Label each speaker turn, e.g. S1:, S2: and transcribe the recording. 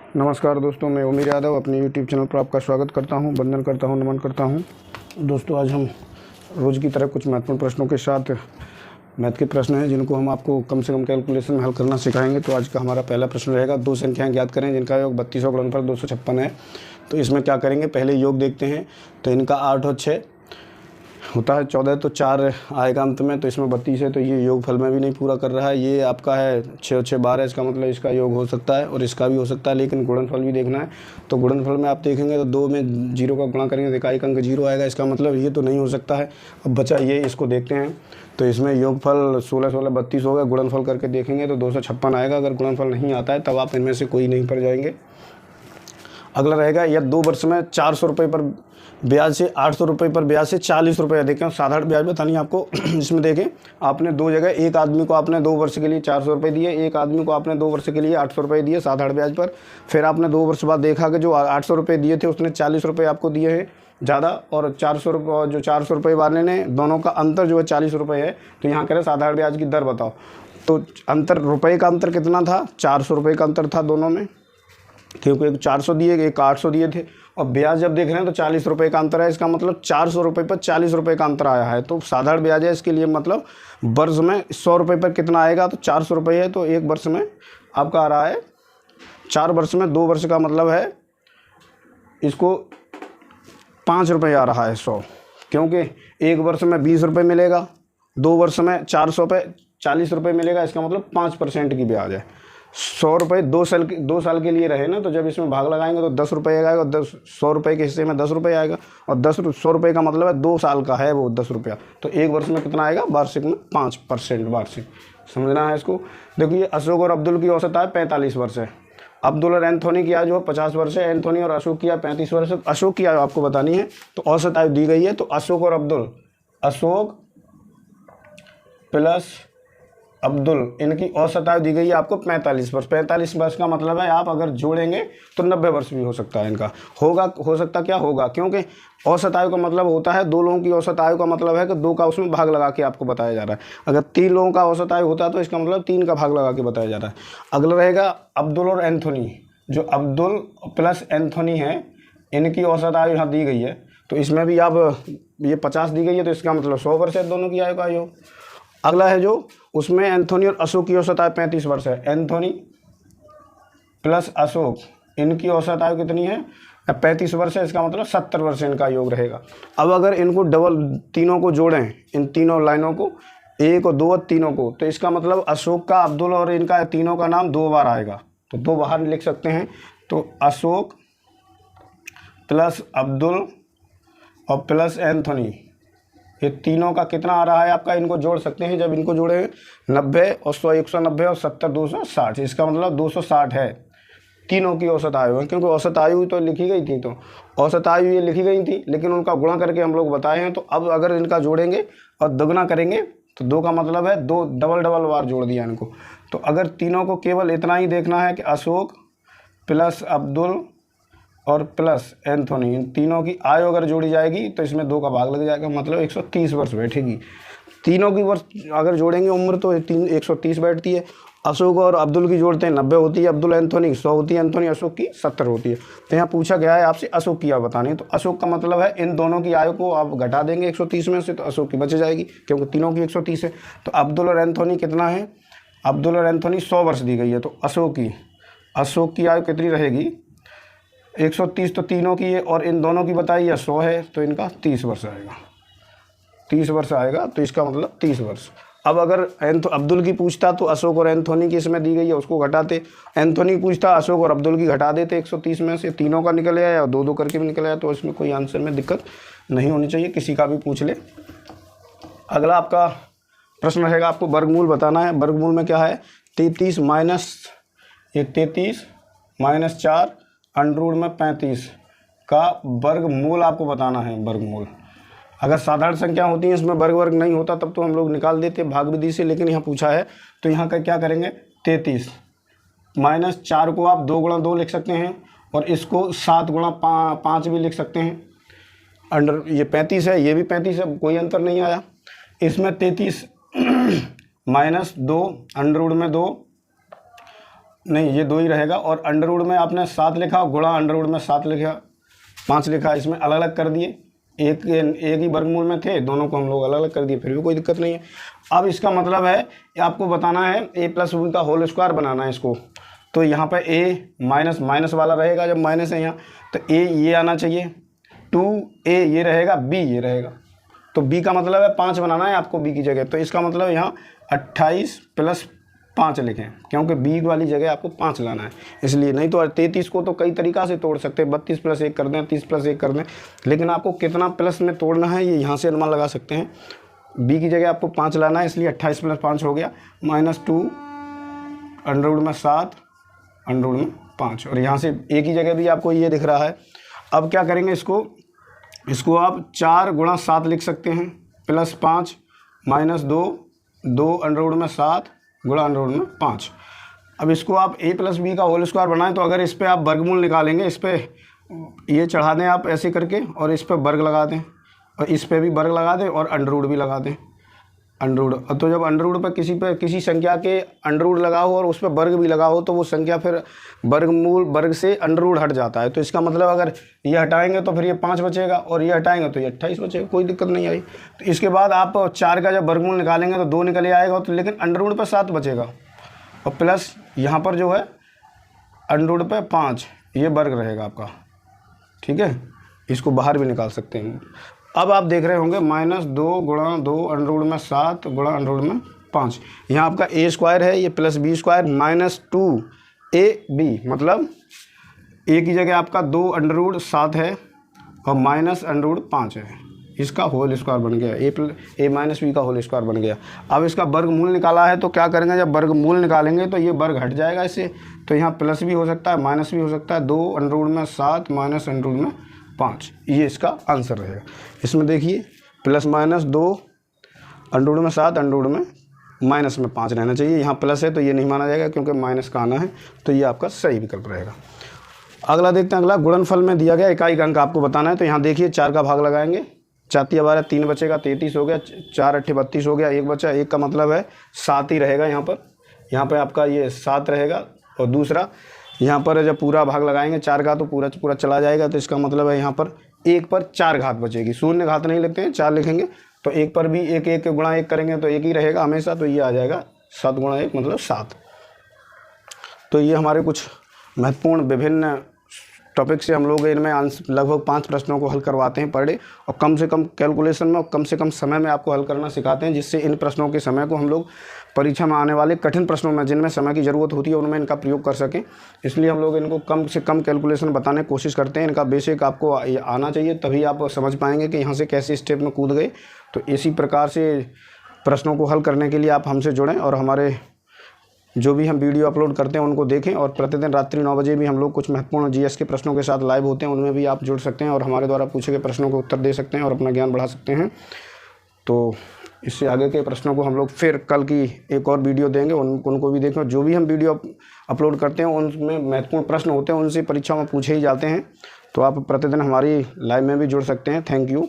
S1: नमस्कार दोस्तों, मैं उमेर यादव अपने YouTube चैनल पर आपका स्वागत करता हूं, वंदन करता हूं, नमन करता हूं। दोस्तों, आज हम रोज़ की तरह कुछ महत्वपूर्ण प्रश्नों के साथ मैथ के प्रश्न हैं जिनको हम आपको कम से कम कैलकुलेशन में हल करना सिखाएंगे। तो आज का हमारा पहला प्रश्न रहेगा, दो संख्याएं ज्ञात करें जिनका योग 3200 गुणनफल 256 है। तो इसमें क्या करेंगे, पहले योग देखते हैं। तो इनका 8 और 6 होता है 14, तो 4 आएगा अंत में। तो इसमें 32 है, तो ये योगफल में भी नहीं पूरा कर रहा है। ये आपका है 6 और 6 12, इसका मतलब इसका योग हो सकता है और इसका भी हो सकता है, लेकिन गुणनफल भी देखना है। तो गुणनफल में आप देखेंगे तो 2 में 0 का गुणा करेंगे तो इकाई अंक 0 आएगा, इसका मतलब ये तो नहीं हो सकता है। अब बचा ये, इसको देखते हैं। तो इसमें योगफल 16 16 32 होगा, गुणनफल करके देखेंगे तो 256 आएगा। अगर गुणनफल नहीं आता है तब आप इनमें से कोई नहीं पर जाएंगे। अगला रहेगा, यह 2 वर्ष में 400 रुपये पर ब्याज से 800 रुपये पर ब्याज से 40 रुपये देखें। साधारण ब्याज बतानी आपको। इसमें देखें, आपने दो जगह, एक आदमी को आपने 2 वर्ष के लिए 400 रुपये दिए, एक आदमी को आपने 2 वर्ष के लिए 800 रुपये दिए साधारण ब्याज पर। फिर आपने 2 वर्ष बाद देखा कि जो 800 रुपये दिए थे उसने 40 रुपये आपको दिए हैं ज़्यादा, और 400 रुपये जो 400 रुपये वाले ने, दोनों का अंतर जो है 40 रुपये है। तो यहाँ कह रहे साधारण ब्याज की दर बताओ। तो अंतर, रुपये का अंतर कितना था? 400 रुपये का अंतर था दोनों में, क्योंकि एक 400 दिए, एक 800 दिए थे। और ब्याज जब देख रहे हैं तो 40 रुपये का अंतर है, इसका मतलब 400 रुपये पर 40 रुपये का अंतर आया है। तो साधारण ब्याज है, इसके लिए मतलब वर्ष में 100 रुपये पर कितना आएगा? तो 400 रुपये है, तो एक वर्ष में आपका आ रहा है 4 वर्ष में 2 वर्ष का मतलब है इसको 5 रुपये आ रहा है 100, क्योंकि एक वर्ष में 20 रुपये मिलेगा, 2 वर्ष में 400 पे 40 रुपये मिलेगा, इसका मतलब 5% की ब्याज है। 100 रुपये 2 साल के लिए रहे ना, तो जब इसमें भाग लगाएंगे तो 10 रुपये आएगा, और 100 रुपये के हिस्से में 10 रुपये आएगा, और 100 रुपये का मतलब है 2 साल का है वो 10 रुपया। तो एक वर्ष में कितना आएगा? वार्षिक में 5% वार्षिक। समझना है इसको। देखिए, अशोक और अब्दुल की औसत आयु 45 वर्ष है। अब्दुल और एंथोनी की आयु जो 50 वर्ष है। एंथोनी और अशोक की आयु 35 वर्ष है। अशोक की आयु आपको बतानी है, तो औसत आयु दी गई है। तो अशोक और अब्दुल, अशोक प्लस अब्दुल, इनकी औसत आयु दी गई है आपको 45 वर्ष। 45 वर्ष का मतलब है आप अगर जोड़ेंगे तो 90 वर्ष भी हो सकता है इनका। हो सकता क्या होगा, क्योंकि औसत आयु का मतलब होता है 2 लोगों की औसत आयु का मतलब है कि 2 का उसमें भाग लगा के आपको बताया जा रहा है। अगर 3 लोगों का औसत आयु होता है तो इसका मतलब 3 का भाग लगा के बताया जा रहा है। अगला रहेगा अब्दुल और एंथोनी। जो अब्दुल प्लस एंथोनी है, इनकी औसत आयु यहाँ दी गई है। तो इसमें भी आप ये 50 दी गई है, तो इसका मतलब 100 वर्ष है दोनों की आयु का आयु। अगला है जो उसमें एंथोनी और अशोक की औसत आयु 35 वर्ष है। एंथोनी प्लस अशोक, इनकी औसत आयु कितनी है? 35 वर्ष है, इसका मतलब 70 वर्ष इनका योग रहेगा। अब अगर इनको डबल तीनों को जोड़ें, इन तीनों लाइनों को, 1 और 2 और तीनों को, तो इसका मतलब अशोक का, अब्दुल और इनका तीनों का नाम 2 बार आएगा। तो 2 बाहर लिख सकते हैं। तो अशोक प्लस अब्दुल और प्लस एंथोनी, ये तीनों का कितना आ रहा है आपका? इनको जोड़ सकते हैं। जब इनको जोड़े 90 और 100 190 और 70 260, इसका मतलब 260 है तीनों की औसत आयु है। क्योंकि औसत आयु तो लिखी गई थी, तो औसत आयु ये लिखी गई थी, लेकिन उनका गुणा करके हम लोग बताए हैं। तो अब अगर इनका जोड़ेंगे और दोगुना करेंगे तो 2 का मतलब है 2 डबल बार जोड़ दिया इनको। तो अगर तीनों को केवल इतना ही देखना है कि अशोक प्लस अब्दुल और प्लस एंथोनी, इन तीनों की आयु अगर जोड़ी जाएगी तो इसमें 2 का भाग लग जाएगा, मतलब 130 वर्ष बैठेगी। तीनों की वर्ष अगर जोड़ेंगे उम्र तो 130 बैठती है। अशोक और अब्दुल की जोड़ते हैं 90 होती है, अब्दुल एंथोनी की 100 होती है, एंथोनी अशोक की 70 होती है। तो यहाँ पूछा गया है आपसे अशोक की आयु बतानी है। तो अशोक का मतलब है इन दोनों की आयु को आप घटा देंगे 130 में से, तो अशोक की बच जाएगी, क्योंकि तीनों की 130 है। तो अब्दुल और एंथोनी कितना है? अब्दुल और एंथोनी 100 वर्ष दी गई है। तो अशोक की आयु कितनी रहेगी? 130 तो तीनों की है, और इन दोनों की बताई है 100 है, तो इनका 30 वर्ष आएगा। 30 वर्ष आएगा, तो इसका मतलब 30 वर्ष। अब अगर अब्दुल की पूछता तो अशोक और एंथोनी की इसमें दी गई है उसको घटाते, एंथोनी पूछता अशोक और अब्दुल की घटा देते 130 में से, तीनों का निकल आया और 2 करके भी निकल आया। तो इसमें कोई आंसर में दिक्कत नहीं होनी चाहिए, किसी का भी पूछ ले। अगला आपका प्रश्न रहेगा, आपको वर्गमूल बताना है। वर्गमूल में क्या है? 33 माइनस 4 अंडर में 35 का वर्गमूल आपको बताना है। वर्गमूल अगर साधारण संख्या होती है, इसमें वर्ग नहीं होता, तब तो हम लोग निकाल देते भाग विधि से, लेकिन यहाँ पूछा है तो यहाँ का क्या करेंगे? 33 माइनस 4 को आप 2 गुणा 2 लिख सकते हैं, और इसको 7 गुणा 5 भी लिख सकते हैं। अंडर ये 35 है, ये भी 35 है, कोई अंतर नहीं आया। इसमें 33 माइनस 2 अंडर में 2 नहीं, ये 2 ही रहेगा। और अंडर रूट में आपने 7 लिखा, गुणा अंडर रूट में 7 लिखा, 5 लिखा, इसमें अलग अलग कर दिए। एक ही वर्गमूल में थे, दोनों को हम लोग अलग अलग कर दिए, फिर भी कोई दिक्कत नहीं है। अब इसका मतलब है आपको बताना है ए प्लस बी का होल स्क्वायर बनाना है इसको। तो यहाँ पर ए माइनस माइनस वाला रहेगा, जब माइनस है यहाँ तो ए ये आना चाहिए, 2a ये रहेगा, b ये रहेगा। तो b का मतलब है 5 बनाना है आपको b की जगह। तो इसका मतलब यहाँ 28 + 5 लिखें, क्योंकि b वाली जगह आपको 5 लाना है इसलिए। नहीं तो 33 को तो कई तरीक़ा से तोड़ सकते हैं, 32 + 1 कर दें, 30 + 1 कर दें, लेकिन आपको कितना प्लस में तोड़ना है ये यहाँ से अनुमान लगा सकते हैं। b की जगह आपको 5 लाना है, इसलिए 28 + 5 हो गया, -2 अंडर रूट में 7 अंडर रूट में 5। और यहाँ से a की जगह भी आपको ये दिख रहा है। अब क्या करेंगे, इसको आप 4 × 7 लिख सकते हैं, +5 -2 2 अंडर रूट में 7 × अंडर रूट में 5। अब इसको आप a + b का होल स्क्वायर बनाएं, तो अगर इस पर आप वर्गमूल निकालेंगे, इस पर ये चढ़ा दें आप ऐसे करके, और इस पर वर्ग लगा दें, और इस पर भी वर्ग लगा दें, और अंडर रूट भी लगा दें, अंडर रूट। तो जब अंडर रूट पर किसी संख्या के अंडर रूट लगा हो और उस पर वर्ग भी लगा हो, तो वो संख्या फिर वर्ग से अंडर रूट हट जाता है। तो इसका मतलब अगर ये हटाएंगे तो फिर ये 5 बचेगा, और ये हटाएंगे तो ये 28 बचेगा, कोई दिक्कत नहीं आई। तो इसके बाद आप 4 का जब वर्गमूल निकालेंगे तो 2 निकल आएगा, तो लेकिन अंडर रूट पर 7 बचेगा, और प्लस यहाँ पर जो है अंडर रूट पर 5 ये वर्ग रहेगा आपका, ठीक है। इसको बाहर भी निकाल सकते हैं। अब आप देख रहे होंगे -2 × 2 अंडर रूट में 7 × अंडर रूट में 5। यहाँ आपका a² है, ये +b² -2ab, मतलब a की जगह आपका 2 अंडर रूट 7 है और माइनस अंडर रूट 5 है। इसका होल स्क्वायर बन गया, a - b का होल स्क्वायर बन गया। अब इसका वर्गमूल निकाला है, तो क्या करेंगे, जब वर्गमूल निकालेंगे तो ये वर्ग हट जाएगा इससे, तो यहाँ प्लस भी हो सकता है, माइनस भी हो सकता है। 2 अंडर रूट में 7 माइनस अंडर रूट में 5, ये इसका आंसर रहेगा। इसमें देखिए +-2 अंडर रूट में 7 अंडर रूट में माइनस में 5 रहना चाहिए। यहाँ प्लस है तो ये नहीं माना जाएगा, क्योंकि माइनस का आना है, तो ये आपका सही विकल्प रहेगा। अगला देखते हैं। अगला गुणनफल में दिया गया इकाई अंक आपको बताना है। तो यहाँ देखिए 4 का भाग लगाएंगे, 4 × 12 3 बचेगा, 33 हो गया, 4 × 8 32 हो गया, 1 बचा, 1 का मतलब है 7 ही रहेगा यहाँ पर आपका ये 7 रहेगा। और दूसरा यहाँ पर जब पूरा भाग लगाएंगे 4 का, तो पूरा चला जाएगा, तो इसका मतलब है यहाँ पर 1 पर 4 घात बचेगी। शून्य घात नहीं लिखते हैं, 4 लिखेंगे, तो 1 पर भी 1 × 1 करेंगे तो 1 ही रहेगा हमेशा, तो ये आ जाएगा 7 × 1 मतलब 7। तो ये हमारे कुछ महत्वपूर्ण विभिन्न टॉपिक से हम लोग इनमें लगभग 5 प्रश्नों को हल करवाते हैं पर डे, और कम से कम कैलकुलेशन में और कम से कम समय में आपको हल करना सिखाते हैं, जिससे इन प्रश्नों के समय को हम लोग परीक्षा में आने वाले कठिन प्रश्नों में, जिनमें समय की ज़रूरत होती है, उनमें इनका प्रयोग कर सकें। इसलिए हम लोग इनको कम से कम कैलकुलेशन बताने की कोशिश करते हैं। इनका बेसिक आपको आना चाहिए, तभी आप समझ पाएंगे कि यहाँ से कैसे स्टेप में कूद गए। तो इसी प्रकार से प्रश्नों को हल करने के लिए आप हमसे जुड़ें, और हमारे जो भी हम वीडियो अपलोड करते हैं उनको देखें। और प्रतिदिन रात्रि 9 बजे भी हम लोग कुछ महत्वपूर्ण जीएस के प्रश्नों के साथ लाइव होते हैं, उनमें भी आप जुड़ सकते हैं और हमारे द्वारा पूछे गए प्रश्नों को उत्तर दे सकते हैं और अपना ज्ञान बढ़ा सकते हैं। तो इससे आगे के प्रश्नों को हम लोग फिर कल की एक और वीडियो देंगे, उनको भी देखें। जो भी हम वीडियो अपलोड करते हैं उनमें महत्वपूर्ण प्रश्न होते हैं, उनसे परीक्षा में पूछे ही जाते हैं। तो आप प्रतिदिन हमारी लाइव में भी जुड़ सकते हैं। Thank you.